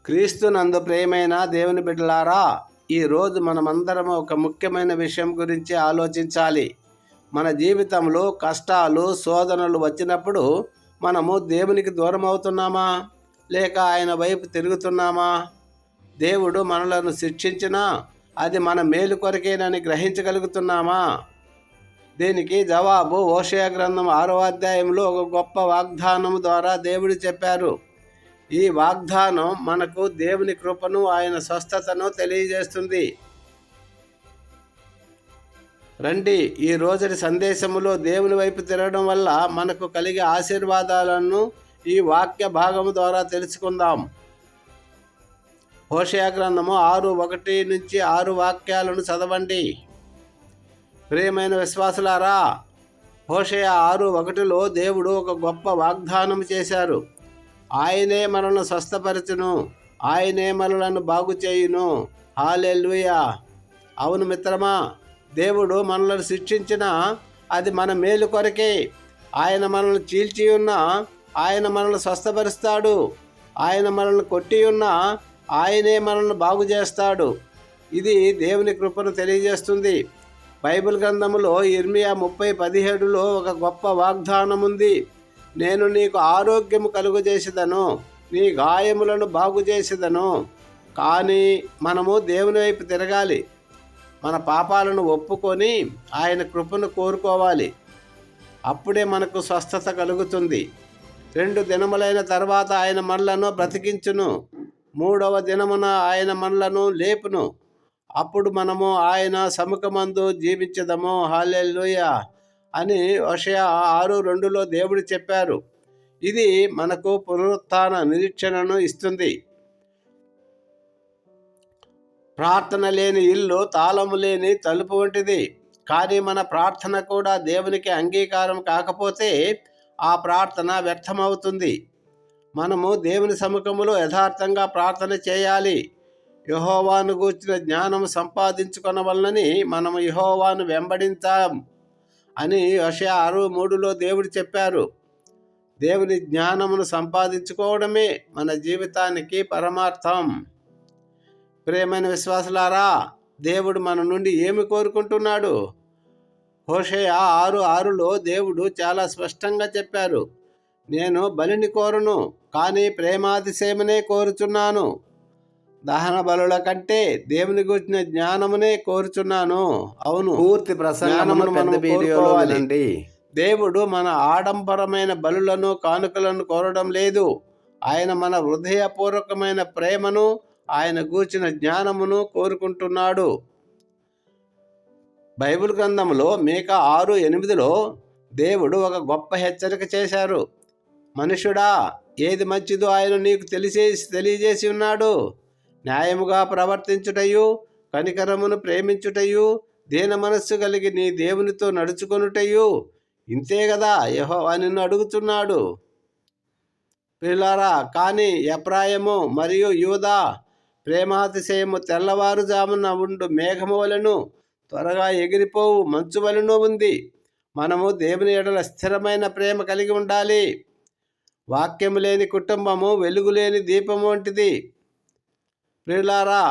క్రీస్తునందు ప్రియమైన దేవుని బిడ్డలారా, ఈరోజు మనమందరం ఒక ముఖ్యమైన విషయం గురించి ఆలోచించాలి. మన జీవితంలో కష్టాలు శోధనలు వచ్చినప్పుడు మనము దేవునికి దూరం అవుతున్నామా, లేక ఆయన వైపు తిరుగుతున్నామా? దేవుడు మనలను శిక్షించినా అది మన మేలు కొరకేనని గ్రహించగలుగుతున్నామా? దీనికి జవాబు హోషేయ గ్రంథం 6వ అధ్యాయంలో ఒక గొప్ప వాగ్దానం ద్వారా దేవుడు చెప్పారు. ఈ వాగ్దానం మనకు దేవుని కృపను, ఆయన స్వస్థతను తెలియజేస్తుంది. రండి, ఈ రోజుటి సందేశములో దేవుని వైపు తిరగడం వల్ల మనకు కలిగే ఆశీర్వాదాలను ఈ వాక్య భాగము ద్వారా తెలుసుకుందాం. హోషేయ గ్రంథము 6:1-6 వాక్యాలను చదవండి. ప్రియమైన విశ్వాసులారా, హోషేయ 6:1లో దేవుడు ఒక గొప్ప వాగ్దానం చేశారు. ఆయనే మనల్ని స్వస్థపరచును, ఆయనే మనలను బాగు చేయును. హల్లెలూయా. అవును మిత్రమా, దేవుడు మనల్ని శిక్షించిన అది మన మేలు కొరకే. ఆయన మనల్ని చీల్చి ఉన్నా ఆయన మనల్ని స్వస్థపరుస్తాడు. ఆయన మనల్ని కొట్టి ఉన్నా ఆయనే మనల్ని బాగు చేస్తాడు. ఇది దేవుని కృపను తెలియజేస్తుంది. బైబిల్ గ్రంథములో ఇర్మియా 30:17లో ఒక గొప్ప వాగ్దానం ఉంది. నేను నీకు ఆరోగ్యము కలుగజేసేదను, నీ గాయములను బాగు చేసేదను. కానీ మనము దేవుని వైపు తిరగాలి. మన పాపాలను ఒప్పుకొని ఆయన కృపను కోరుకోవాలి. అప్పుడే మనకు స్వస్థత కలుగుతుంది. 2 దినములైన తర్వాత ఆయన మనలను బ్రతికించును, 3వ దినమున ఆయన మనలను లేపును. అప్పుడు మనము ఆయన సముఖమందు జీవించదము. హల్లెలూయా అని హోషేయ 6:2లో దేవుడు చెప్పారు. ఇది మనకు పునరుత్థాన నిరీక్షణను ఇస్తుంది. ప్రార్థన లేని ఇల్లు తాళము లేని తలుపు వంటిది. కానీ మన ప్రార్థన కూడా దేవునికి అంగీకారం కాకపోతే ఆ ప్రార్థన వ్యర్థమవుతుంది. మనము దేవుని సముఖములో యథార్థంగా ప్రార్థన చేయాలి. యెహోవాను గూర్చిన జ్ఞానం సంపాదించుకొనవలనని మనము యెహోవాను వెంబడించాం అని హోషేయ 6:3లో దేవుడు చెప్పారు. దేవుని జ్ఞానమును సంపాదించుకోవడమే మన జీవితానికి పరమార్థం. ప్రియమైన విశ్వాసులారా, దేవుడు మన నుండి ఏమి కోరుకుంటున్నాడు? హోషేయ 6:6లో దేవుడు చాలా స్పష్టంగా చెప్పారు. నేను బలిని కోరును, కానీ ప్రేమాతిశయమునే కోరుచున్నాను. దహన బలుల కంటే దేవుని గురించిన జ్ఞానమునే కోరుచున్నాను. అవును, పూర్తి ప్రసంగమును పెద్ద వీడియోలో వినండి. దేవుడు మన ఆడంబరమైన బలులను కానుకలను కోరడం లేదు. ఆయన మన హృదయపూర్వకమైన ప్రేమను, ఆయన గూర్చిన జ్ఞానమును కోరుకుంటున్నాడు. బైబిల్ గ్రంథంలో మీకా 6:8లో దేవుడు ఒక గొప్ప హెచ్చరిక చేశారు. మనుషుడా, ఏది మంచిదో ఆయన నీకు తెలియజేసి ఉన్నాడు. న్యాయముగా ప్రవర్తించుటయు, కనికరమును ప్రేమించుటయు, దీన మనస్సు కలిగి నీ దేవునితో నడుచుకొనుటయు ఇంతే కదా యెహోవా నిన్ను అడుగుతున్నాడు. ప్రియులారా, కానీ ఎఫ్రాయిము మరియు యూదా ప్రేమాతిశయము తెల్లవారుజామున ఉండు మేఘము వలెను, త్వరగా ఎగిరిపోవు మంచు వలెను ఉంది. మనము దేవుని ఎడల స్థిరమైన ప్రేమ కలిగి ఉండాలి. వాక్యము లేని కుటుంబము వెలుగు లేని దీపము వంటిది. ప్రియులారా,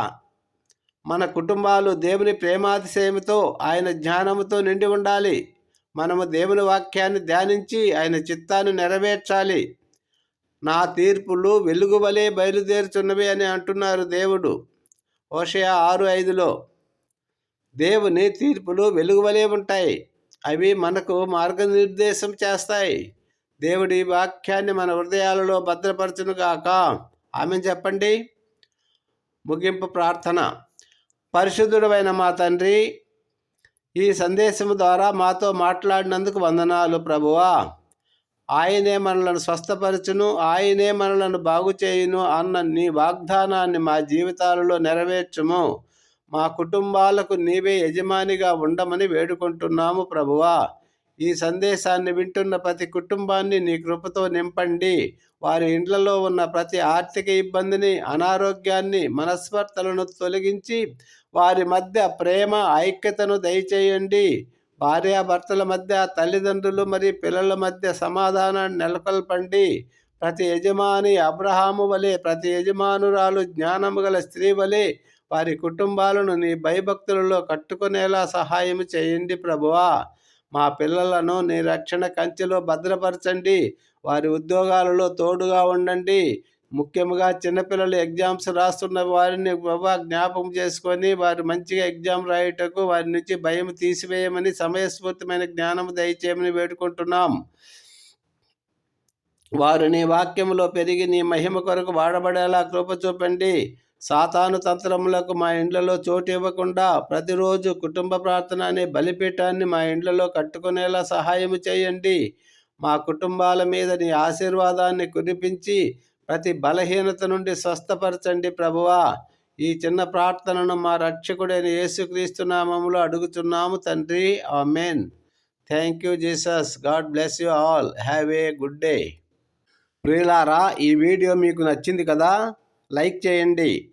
మన కుటుంబాలు దేవుని ప్రేమాతిశయముతో, ఆయన జ్ఞానముతో నిండి ఉండాలి. మనము దేవుని వాక్యాన్ని ధ్యానించి ఆయన చిత్తాన్ని నెరవేర్చాలి. నా తీర్పులు వెలుగు వలె బయలుదేరుచున్నవి అని అంటున్నారు దేవుడు. హోషేయ 6:5లో దేవుని తీర్పులు వెలుగు వలె ఉంటాయి. అవి మనకు మార్గనిర్దేశం చేస్తాయి. దేవుడి వాక్యాన్ని మన హృదయాలలో భద్రపరచునుగాక. ఆమేన్ చెప్పండి. ముగింపు ప్రార్థన. పరిశుద్ధుడైన మా తండ్రి, ఈ సందేశము ద్వారా మాతో మాట్లాడినందుకు వందనాలు ప్రభువా. ఆయనే మనలను స్వస్థపరచును, ఆయనే మనలను బాగు చేయును అన్న నీ వాగ్దానాన్ని మా జీవితాలలో నెరవేర్చుము. మా కుటుంబాలకు నీవే యజమానిగా ఉండమని వేడుకుంటున్నాము ప్రభువా. ఈ సందేశాన్ని వింటున్న ప్రతి కుటుంబాన్ని నీ కృపతో నింపండి. వారి ఇండ్లలో ఉన్న ప్రతి ఆర్థిక ఇబ్బందిని, అనారోగ్యాన్ని, మనస్పర్ధలను తొలగించి వారి మధ్య ప్రేమ, ఐక్యతను దయచేయండి. భార్యాభర్తల మధ్య, తల్లిదండ్రులు మరియు పిల్లల మధ్య సమాధానాన్ని నెలకొల్పండి. ప్రతి యజమాని అబ్రహాము వలె, ప్రతి యజమానురాలు జ్ఞానము గల స్త్రీ వలె వారి కుటుంబాలను నీ భయభక్తులలో కట్టుకునేలా సహాయం చేయండి ప్రభువా. మా పిల్లలను నీ రక్షణ కంచెలో భద్రపరచండి. వారి ఉద్యోగాలలో తోడుగా ఉండండి. ముఖ్యంగా చిన్నపిల్లలు ఎగ్జామ్స్ రాస్తున్న వారిని బాబా జ్ఞాపకం చేసుకొని వారు మంచిగా ఎగ్జామ్ రాయటకు వారి నుంచి భయం తీసివేయమని, సమయస్ఫూర్తిమైన జ్ఞానం దయచేయమని వేడుకుంటున్నాం. వారు నీ వాక్యములో పెరిగి నీ మహిమ కొరకు వాడబడేలా కృప చూపండి. సాతాను తంత్రములకు మా ఇండ్లలో చోటు ఇవ్వకుండా ప్రతిరోజు కుటుంబ ప్రార్థన అనే బలిపీఠాన్ని మా ఇండ్లలో కట్టుకునేలా సహాయం చేయండి. మా కుటుంబాల మీద నీ ఆశీర్వాదాన్ని కురిపించి ప్రతి బలహీనత నుండి స్వస్థపరచండి ప్రభువా. ఈ చిన్న ప్రార్థనను మా రక్షకుడైన యేసుక్రీస్తు నామములో అడుగుతున్నాము తండ్రి, amen. Thank you Jesus. God bless you all. Have a good day. ప్రియులారా, ఈ వీడియో మీకు నచ్చింది కదా? లైక్ చేయండి.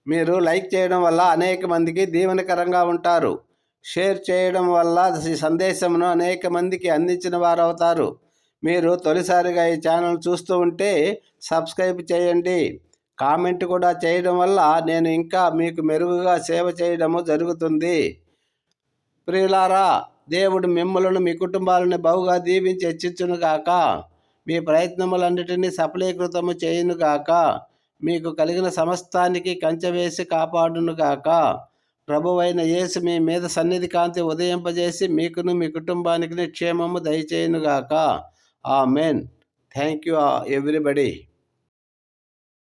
మీరు లైక్ చేయడం వల్ల అనేక మందికి దీవెనకరంగా ఉంటారు. షేర్ చేయడం వల్ల ఈ సందేశమును అనేక మందికి అందించిన వారు అవుతారు. మీరు తొలిసారిగా ఈ ఛానల్ చూస్తూ ఉంటే సబ్స్క్రైబ్ చేయండి. కామెంట్ కూడా చేయడం వల్ల నేను ఇంకా మీకు మెరుగుగా సేవ చేయడము జరుగుతుంది. ప్రియులారా, దేవుడు మిమ్మలను మీ కుటుంబాలను బహుగా దీవించి హెచ్చించునుగాక. మీ ప్రయత్నములన్నిటినీ సఫలీకృతము చేయునుగాక. మీకు కలిగిన సమస్తానికి కంచె వేసి కాపాడునుగాక. ప్రభువైన యేసు మీ మీద సన్నిధి కాంతి ఉదయింపజేసి మీకును మీ కుటుంబానికి క్షేమము దయచేయునుగాక. ఆమెన్. Thank you everybody.